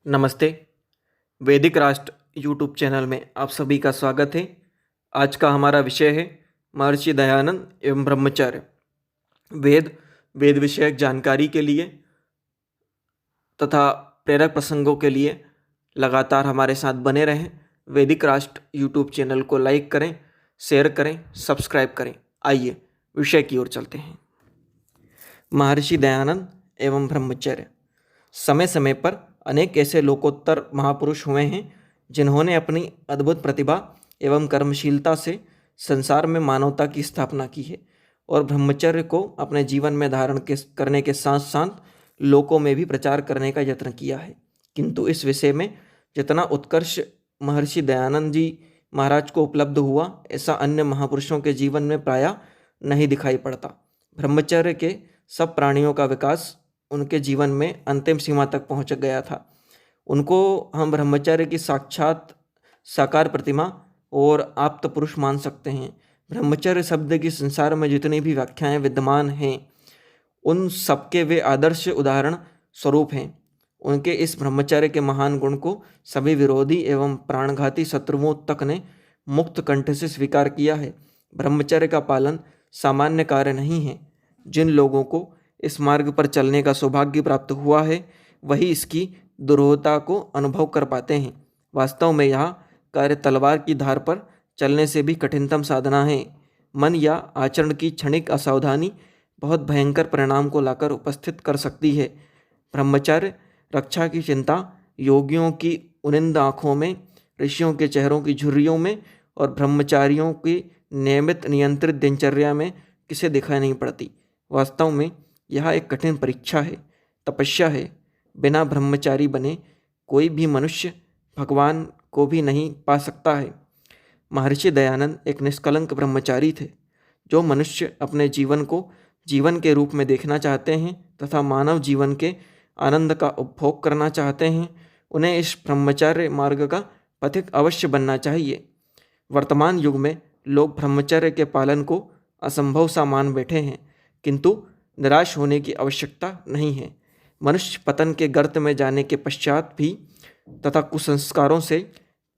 नमस्ते। वैदिक राष्ट्र यूट्यूब चैनल में आप सभी का स्वागत है। आज का हमारा विषय है महर्षि दयानंद एवं ब्रह्मचर्य। वेद विषयक जानकारी के लिए तथा प्रेरक प्रसंगों के लिए लगातार हमारे साथ बने रहें। वैदिक राष्ट्र यूट्यूब चैनल को लाइक करें, शेयर करें, सब्सक्राइब करें। आइए विषय की ओर चलते हैं। महर्षि दयानंद एवं ब्रह्मचर्य। समय समय पर अनेक ऐसे लोकोत्तर महापुरुष हुए हैं जिन्होंने अपनी अद्भुत प्रतिभा एवं कर्मशीलता से संसार में मानवता की स्थापना की है और ब्रह्मचर्य को अपने जीवन में करने के साथ साथ लोकों में भी प्रचार करने का यत्न किया है। किंतु इस विषय में जितना उत्कर्ष महर्षि दयानंद जी महाराज को उपलब्ध हुआ, ऐसा अन्य महापुरुषों के जीवन में प्रायः नहीं दिखाई पड़ता। ब्रह्मचर्य के सब प्राणियों का विकास उनके जीवन में अंतिम सीमा तक पहुंच गया था। उनको हम ब्रह्मचर्य की साक्षात साकार प्रतिमा और आप्त पुरुष मान सकते हैं। ब्रह्मचर्य शब्द की संसार में जितनी भी व्याख्याएं विद्यमान हैं, उन सबके वे आदर्श उदाहरण स्वरूप हैं। उनके इस ब्रह्मचर्य के महान गुण को सभी विरोधी एवं प्राणघाती शत्रुओं तक ने मुक्त कंठ से स्वीकार किया है। ब्रह्मचर्य का पालन सामान्य कार्य नहीं है। जिन लोगों को इस मार्ग पर चलने का सौभाग्य प्राप्त हुआ है, वही इसकी दुरूहता को अनुभव कर पाते हैं। वास्तव में यह कार्य तलवार की धार पर चलने से भी कठिनतम साधना है। मन या आचरण की क्षणिक असावधानी बहुत भयंकर परिणाम को लाकर उपस्थित कर सकती है। ब्रह्मचर्य रक्षा की चिंता योगियों की उनिंद आँखों में, ऋषियों के चेहरों की झुर्रियों में और ब्रह्मचारियों की नियमित नियंत्रित दिनचर्या में किसे दिखाई नहीं पड़ती। वास्तव में यह एक कठिन परीक्षा है, तपस्या है। बिना ब्रह्मचारी बने कोई भी मनुष्य भगवान को भी नहीं पा सकता है। महर्षि दयानंद एक निष्कलंक ब्रह्मचारी थे। जो मनुष्य अपने जीवन को जीवन के रूप में देखना चाहते हैं तथा मानव जीवन के आनंद का उपभोग करना चाहते हैं, उन्हें इस ब्रह्मचर्य मार्ग का पथिक अवश्य बनना चाहिए। वर्तमान युग में लोग ब्रह्मचर्य के पालन को असंभव सा मान बैठे हैं, किंतु निराश होने की आवश्यकता नहीं है। मनुष्य पतन के गर्त में जाने के पश्चात भी तथा कुसंस्कारों से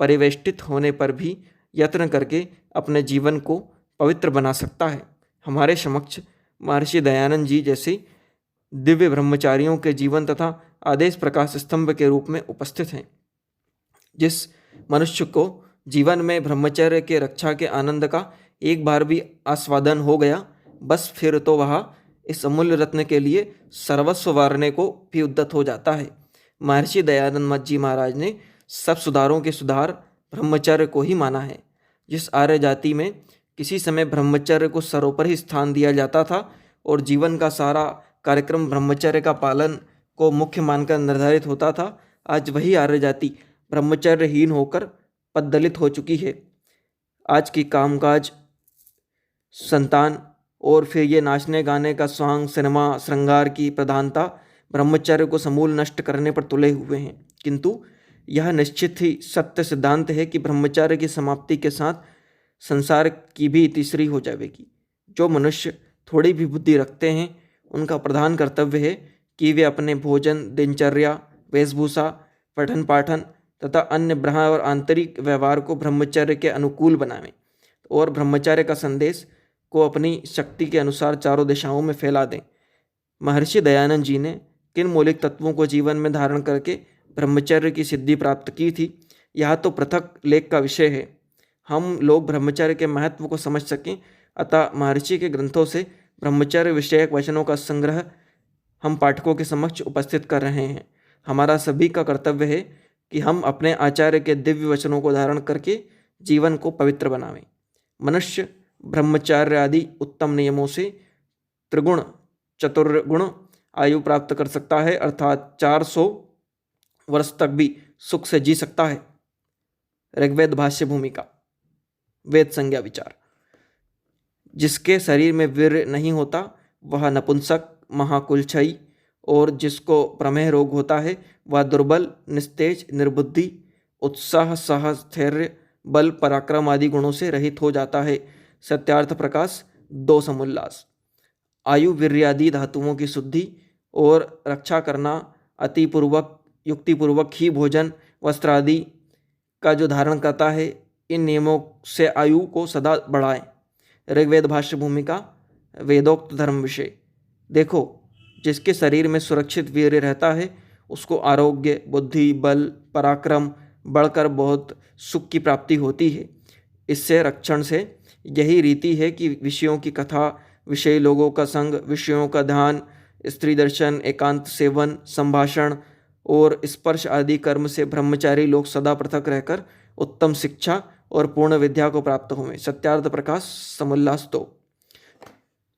परिवेष्टित होने पर भी यत्न करके अपने जीवन को पवित्र बना सकता है। हमारे समक्ष महर्षि दयानंद जी जैसे दिव्य ब्रह्मचारियों के जीवन तथा आदेश प्रकाश स्तंभ के रूप में उपस्थित हैं। जिस मनुष्य को जीवन में ब्रह्मचर्य के रक्षा के आनंद का एक बार भी आस्वादन हो गया, बस फिर तो वह इस अमूल्य रत्न के लिए सर्वस्व वारने को भी उद्यत हो जाता है। महर्षि दयानंद जी महाराज ने सब सुधारों के सुधार ब्रह्मचर्य को ही माना है। जिस आर्य जाति में किसी समय ब्रह्मचर्य को सर्वोपरि स्थान दिया जाता था और जीवन का सारा कार्यक्रम ब्रह्मचर्य का पालन को मुख्य मानकर निर्धारित होता था, आज वही आर्य जाति ब्रह्मचर्यहीन होकर पददलित हो चुकी है। आज की कामकाज, संतान और फिर ये नाचने गाने का स्वांग, सिनेमा, श्रृंगार की प्रधानता ब्रह्मचर्य को समूल नष्ट करने पर तुले हुए हैं। किंतु यह निश्चित ही सत्य सिद्धांत है कि ब्रह्मचर्य की समाप्ति के साथ संसार की भी तीसरी हो जाएगी। जो मनुष्य थोड़ी भी बुद्धि रखते हैं, उनका प्रधान कर्तव्य है कि वे अपने भोजन, दिनचर्या, वेशभूषा, पठन पाठन तथा अन्य बाह्य और आंतरिक व्यवहार को ब्रह्मचर्य के अनुकूल बनावें और ब्रह्मचर्य का संदेश को अपनी शक्ति के अनुसार चारों दिशाओं में फैला दें। महर्षि दयानंद जी ने किन मौलिक तत्वों को जीवन में धारण करके ब्रह्मचर्य की सिद्धि प्राप्त की थी, यह तो पृथक लेख का विषय है। हम लोग ब्रह्मचर्य के महत्व को समझ सकें, अतः महर्षि के ग्रंथों से ब्रह्मचर्य विषयक वचनों का संग्रह हम पाठकों के समक्ष उपस्थित कर रहे हैं। हमारा सभी का कर्तव्य है कि हम अपने आचार्य के दिव्य वचनों को धारण करके जीवन को पवित्र बनावें। मनुष्य ब्रह्मचर्य आदि उत्तम नियमों से त्रिगुण चतुर्गुण आयु प्राप्त कर सकता है, अर्थात 400 वर्ष तक भी सुख से जी सकता है। ऋग्वेद भाष्य भूमिका। वेद संज्ञा विचार। जिसके शरीर में वीर्य नहीं होता वह नपुंसक, महाकुलक्षयी, और जिसको प्रमेह रोग होता है वह दुर्बल, निस्तेज, निर्बुद्धि, उत्साह, साहस, धैर्य, बल, पराक्रम आदि गुणों से रहित हो जाता है। सत्यार्थ प्रकाश 2 समुल्लास। आयु वीर्यादि धातुओं की शुद्धि और रक्षा करना अतिपूर्वक युक्तिपूर्वक ही भोजन वस्त्र आदि का जो धारण करता है, इन नियमों से आयु को सदा बढ़ाएं। ऋग्वेद भाष्य भूमिका वेदोक्त धर्म विषय। देखो, जिसके शरीर में सुरक्षित वीर्य रहता है उसको आरोग्य, बुद्धि, बल, पराक्रम बढ़कर बहुत सुख की प्राप्ति होती है। इससे रक्षण से यही रीति है कि विषयों की कथा, विषयी लोगों का संग, विषयों का ध्यान, स्त्री दर्शन, एकांत सेवन, संभाषण और स्पर्श आदि कर्म से ब्रह्मचारी लोग सदा पृथक रहकर उत्तम शिक्षा और पूर्ण विद्या को प्राप्त हों। सत्यार्थ प्रकाश समुल्लास 2।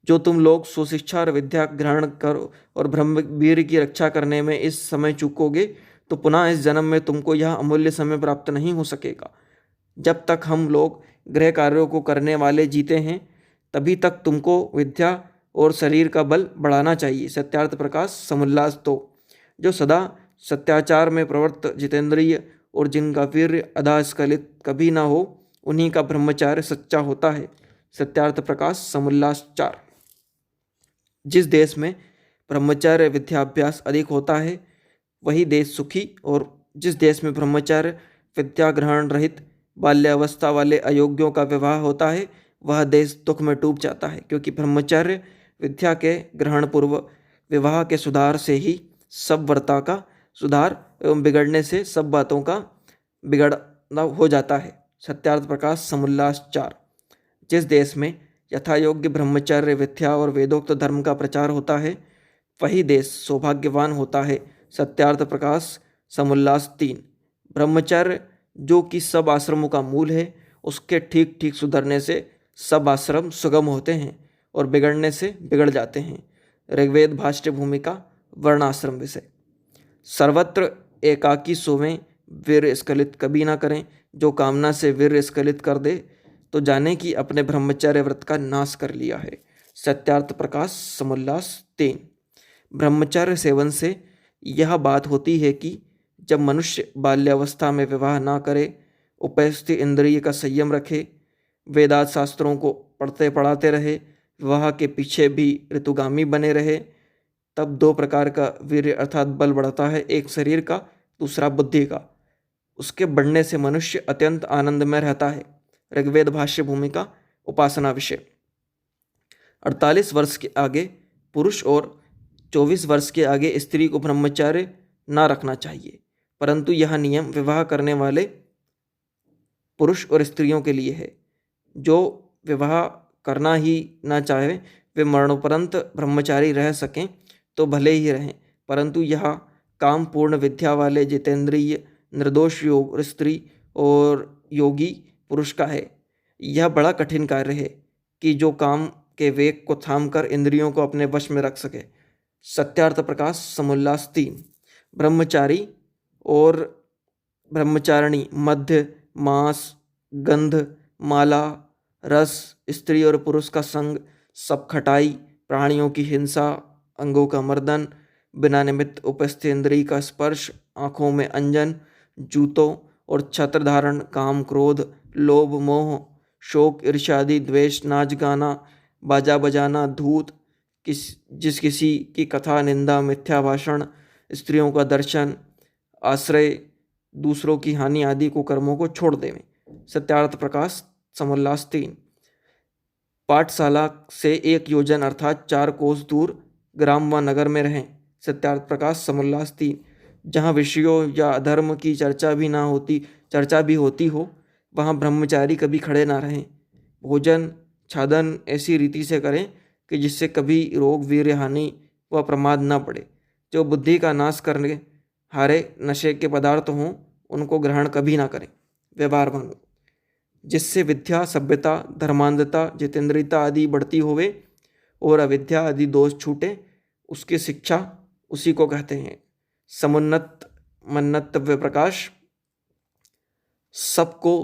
जो तुम लोग सुशिक्षा और विद्या ग्रहण करो और ब्रह्मवीर की रक्षा करने में इस समय चूकोगे तो पुनः इस जन्म में तुमको यह अमूल्य समय प्राप्त नहीं हो सकेगा। जब तक हम लोग गृह कार्यों को करने वाले जीते हैं तभी तक तुमको विद्या और शरीर का बल बढ़ाना चाहिए। सत्यार्थ प्रकाश समुल्लास 2। जो सदा सत्याचार में प्रवृत्त, जितेंद्रिय और जिनका वीर्य अधास्खलित कभी ना हो, उन्हीं का ब्रह्मचार्य सच्चा होता है। सत्यार्थ प्रकाश समुल्लास 4। जिस देश में ब्रह्मचर्य विद्याभ्यास अधिक होता है वही देश सुखी, और जिस देश में ब्रह्मचर्य विद्या ग्रहण रहित बाल्यावस्था वाले अयोग्यों का विवाह होता है वह देश दुख में डूब जाता है। क्योंकि ब्रह्मचर्य विद्या के ग्रहण पूर्व विवाह के सुधार से ही सब वर्ता का सुधार एवं बिगड़ने से सब बातों का बिगड़ना हो जाता है। सत्यार्थ प्रकाश समुल्लास 4। जिस देश में यथा योग्य ब्रह्मचर्य विद्या और वेदोक्त धर्म का प्रचार होता है वही देश सौभाग्यवान होता है। सत्यार्थ प्रकाश समुल्लास 3। ब्रह्मचर्य जो कि सब आश्रमों का मूल है, उसके ठीक ठीक सुधरने से सब आश्रम सुगम होते हैं और बिगड़ने से बिगड़ जाते हैं। ऋग्वेद भाष्य भूमिका वर्णाश्रम विषय। सर्वत्र एकाकी सोवें, वीर स्खलित कभी ना करें। जो कामना से वीर स्खलित कर दे तो जाने कि अपने ब्रह्मचर्य व्रत का नाश कर लिया है। सत्यार्थ प्रकाश समुल्लास 3। ब्रह्मचर्य सेवन से यह बात होती है कि जब मनुष्य बाल्यावस्था में विवाह ना करे, उपस्थित इंद्रिय का संयम रखे, वेदांत शास्त्रों को पढ़ते पढ़ाते रहे, विवाह के पीछे भी ऋतुगामी बने रहे, तब दो प्रकार का वीर्य अर्थात बल बढ़ता है, एक शरीर का, दूसरा बुद्धि का। उसके बढ़ने से मनुष्य अत्यंत आनंद में रहता है। ऋग्वेद भाष्य भूमिका उपासना विषय। 48 वर्ष के आगे पुरुष और 24 वर्ष के आगे स्त्री को ब्रह्मचर्य न रखना चाहिए, परंतु यह नियम विवाह करने वाले पुरुष और स्त्रियों के लिए है। जो विवाह करना ही न चाहे वे मरणोपरांत ब्रह्मचारी रह सकें तो भले ही रहें, परंतु यह काम पूर्ण विद्या वाले जितेंद्रिय निर्दोष योग स्त्री और योगी पुरुष का है। यह बड़ा कठिन कार्य है कि जो काम के वेग को थामकर इंद्रियों को अपने वश में रख सके। सत्यार्थ प्रकाश समुल्लास 3। ब्रह्मचारी और ब्रह्मचारिणी मध्य, मांस, गंध, माला, रस, स्त्री और पुरुष का संग, सब खटाई, प्राणियों की हिंसा, अंगों का मर्दन, बिना निमित्त उपस्थित इंद्रिय का स्पर्श, आँखों में अंजन, जूतों और छत्र धारण, काम क्रोध, लोभ मोह, शोक ईर्ष्या आदि, द्वेष, नाच गाना, बाजा बजाना, धूत, जिस किसी की कथा, निंदा, मिथ्या भाषण, स्त्रियों का दर्शन, आश्रय, दूसरों की हानि आदि को कर्मों को छोड़ देवें। सत्यार्थ प्रकाश समुल्लास 3। पाठशाला से 1 योजन अर्थात 4 कोस दूर ग्राम व नगर में रहें। सत्यार्थ प्रकाश समुल्लास 3। जहाँ विषयों या अधर्म की चर्चा भी होती हो वहाँ ब्रह्मचारी कभी खड़े ना रहें। भोजन छादन ऐसी रीति से करें कि जिससे कभी रोग, वीर्य हानि व प्रमाद न पड़े। जो बुद्धि का नाश करने हारे नशे के पदार्थ हों उनको ग्रहण कभी ना करें। व्यवहार भानु, जिससे विद्या, सभ्यता, धर्मांधता, जितेंद्रियता आदि बढ़ती होवे और अविद्या आदि दोष छूटे, उसकी शिक्षा उसी को कहते हैं। समुन्नत मन्नतव्य प्रकाश, सबको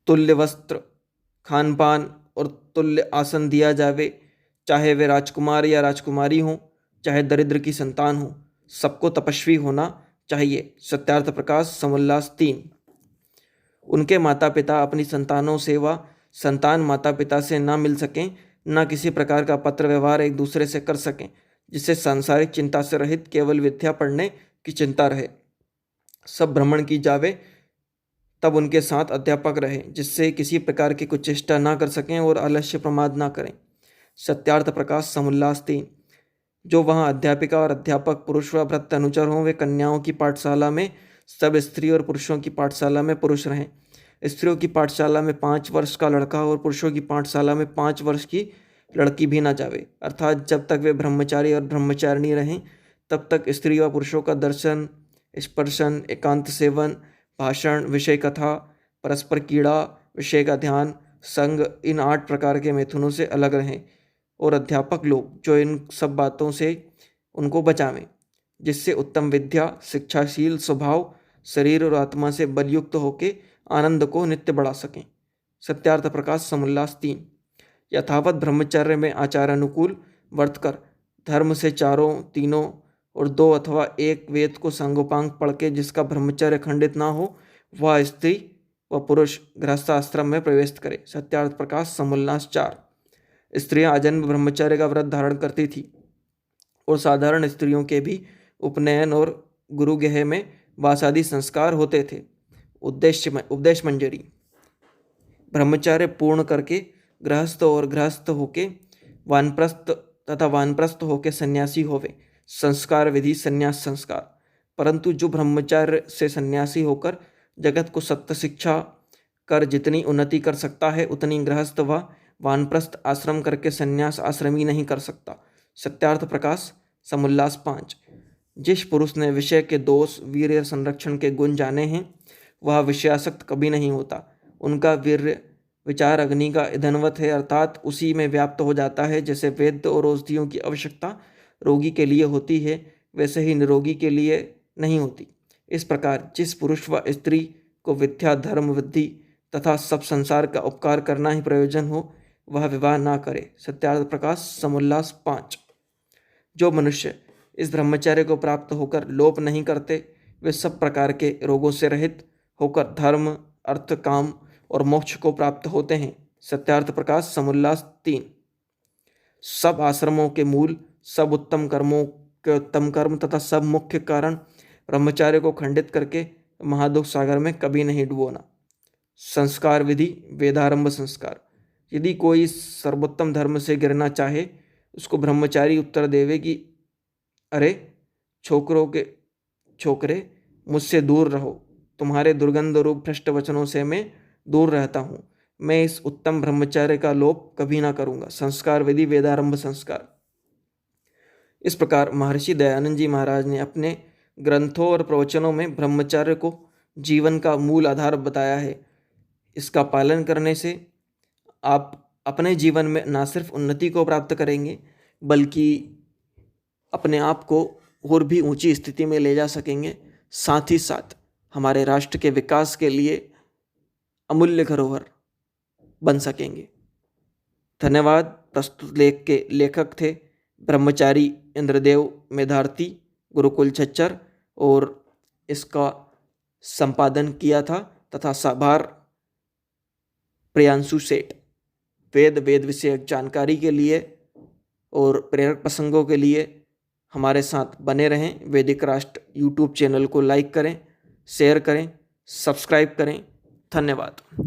तुल्य वस्त्र, खान पान और तुल्य आसन दिया जावे, चाहे वे राजकुमार या राजकुमारी हों, चाहे दरिद्र की संतान हो, सबको तपस्वी होना चाहिए। सत्यार्थ प्रकाश समुल्लास 3। उनके माता पिता अपनी संतानों से व संतान माता पिता से ना मिल सकें, ना किसी प्रकार का पत्र व्यवहार एक दूसरे से कर सकें, जिससे सांसारिक चिंता से रहित केवल विद्या पढ़ने की चिंता रहे। सब भ्रमण की जावे तब उनके साथ अध्यापक रहे, जिससे किसी प्रकार की कुचेष्टा ना कर सकें और आलस्य प्रमाद ना करें। सत्यार्थ प्रकाश समुल्लास 3। जो वहाँ अध्यापिका और अध्यापक पुरुष व भृत्य अनुचर हों, वे कन्याओं की पाठशाला में सब स्त्री और पुरुषों की पाठशाला में पुरुष रहें। स्त्रियों की पाठशाला में 5 वर्ष का लड़का और पुरुषों की पाठशाला में 5 वर्ष की लड़की भी ना जावे। अर्थात जब तक वे ब्रह्मचारी और ब्रह्मचारिणी रहें, तब तक स्त्री व पुरुषों का दर्शन, स्पर्शन, एकांत सेवन, भाषण, विषय कथा, परस्पर कीड़ा, विषय का ध्यान, संग, इन 8 प्रकार के मैथुनों से अलग रहें। और अध्यापक लोग जो इन सब बातों से उनको बचावें, जिससे उत्तम विद्या, शिक्षाशील स्वभाव, शरीर और आत्मा से बलयुक्त होकर आनंद को नित्य बढ़ा सकें। सत्यार्थ प्रकाश समुल्लास 3। यथावत ब्रह्मचर्य में आचार अनुकूल वर्तकर धर्म से चारों, तीनों और 2 अथवा 1 वेद को सांगोपांग पढ़ के जिसका ब्रह्मचर्य खंडित ना हो, वह स्त्री व पुरुष गृहस्थ आश्रम में प्रवेश करे। सत्यार्थ प्रकाश समुल्लास 4। स्त्रियां आजन्म ब्रह्मचर्य का व्रत धारण करती थी और साधारण स्त्रियों के भी उपनयन और गुरुगृह में वासादि संस्कार होते थे। उपदेश मंजरी। ब्रह्मचर्य पूर्ण करके गृहस्थ और गृहस्थ होके वानप्रस्थ तथा वानप्रस्थ होके सन्यासी होवे। संस्कार विधि संन्यास संस्कार। परंतु जो ब्रह्मचर्य से सन्यासी होकर जगत को सत्य शिक्षा कर जितनी उन्नति कर सकता है, उतनी गृहस्थ व वानप्रस्थ आश्रम करके संन्यास आश्रमी नहीं कर सकता। सत्यार्थ प्रकाश समुल्लास 5। जिस पुरुष ने विषय के दोष, वीर्य संरक्षण के गुण जाने हैं, वह विषयासक्त कभी नहीं होता। उनका वीर्य विचार अग्नि का ईंधनवत है, अर्थात उसी में व्याप्त हो जाता है। जैसे वैद्य और औषधियों की आवश्यकता रोगी के लिए होती है, वैसे ही निरोगी के लिए नहीं होती। इस प्रकार जिस पुरुष व स्त्री को विद्या, धर्म, वृद्धि तथा सब संसार का उपकार करना ही प्रयोजन हो, वह विवाह ना करे। सत्यार्थ प्रकाश समुल्लास 5। जो मनुष्य इस ब्रह्मचर्य को प्राप्त होकर लोप नहीं करते, वे सब प्रकार के रोगों से रहित होकर धर्म, अर्थ, काम और मोक्ष को प्राप्त होते हैं। सत्यार्थ प्रकाश समुल्लास 3। सब आश्रमों के मूल, सब उत्तम कर्मों के उत्तम कर्म तथा सब मुख्य कारण ब्रह्मचर्य को खंडित करके महादुख सागर में कभी नहीं डुबोना। संस्कार विधि वेदारंभ संस्कार। यदि कोई सर्वोत्तम धर्म से गिरना चाहे, उसको ब्रह्मचारी उत्तर देवे कि अरे छोकरे मुझसे दूर रहो, तुम्हारे दुर्गंध रूप भ्रष्ट वचनों से मैं दूर रहता हूँ। मैं इस उत्तम ब्रह्मचर्य का लोप कभी ना करूँगा। संस्कार विधि वेदारंभ संस्कार। इस प्रकार महर्षि दयानंद जी महाराज ने अपने ग्रंथों और प्रवचनों में ब्रह्मचर्य को जीवन का मूल आधार बताया है। इसका पालन करने से आप अपने जीवन में न सिर्फ उन्नति को प्राप्त करेंगे, बल्कि अपने आप को और भी ऊंची स्थिति में ले जा सकेंगे। साथ ही साथ हमारे राष्ट्र के विकास के लिए अमूल्य धरोहर बन सकेंगे। धन्यवाद। प्रस्तुत लेख के लेखक थे ब्रह्मचारी इंद्रदेव मेधार्थी, गुरुकुल छच्चर, और इसका संपादन किया था तथा साभार प्रियांशु सेठ। वेद विषयक जानकारी के लिए और प्रेरक प्रसंगों के लिए हमारे साथ बने रहें। वैदिक राष्ट्र यूट्यूब चैनल को लाइक करें, शेयर करें, सब्सक्राइब करें। धन्यवाद।